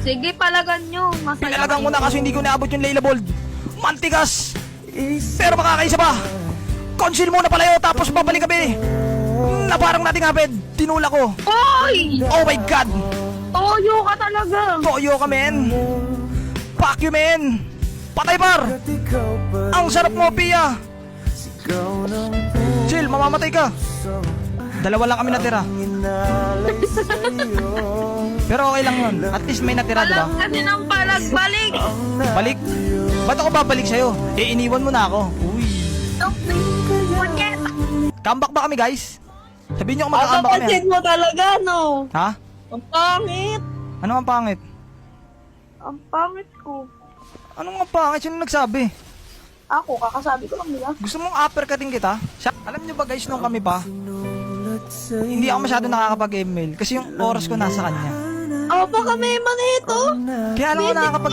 Sige, palagan nyo. Masaya Pinalagan ko kayo. na kaso hindi ko naabot yung Layla Bold. Mantigas! Pero makakaisa pa. Conceal muna palayo tapos babalik kami. Na parang nating hapid. Tinula ko. Oy! Oh my God! Toyo ka talaga. Toyo ka, men. Fuck you, men. Patay, par. Ang sarap mo, Pia. Chill, mamamatay ka. Dalawa lang kami natira. Pero okay lang yun. At least may natira, diba? Palag kasi ng palag. Balik. Balik? Ba't ako babalik sa'yo? Eh, iniwan mo na ako. Uy. Comeback ba kami, guys? Sabihin nyo kung magka-comeback kami, Napansin mo talaga, no? ha? Ang pangit. Ano ang pangit? Ang pangit ko. Ano ang pangit? Sino nagsabi? Ako, kakasabi ko lang nila. Gusto mong uppercutting kita? Alam nyo ba, guys, nung kami pa, hindi ako masyado nakakapag-email kasi yung oras ko nasa kanya. Oh, baka may mali ito. Kaya lang ako nakakapag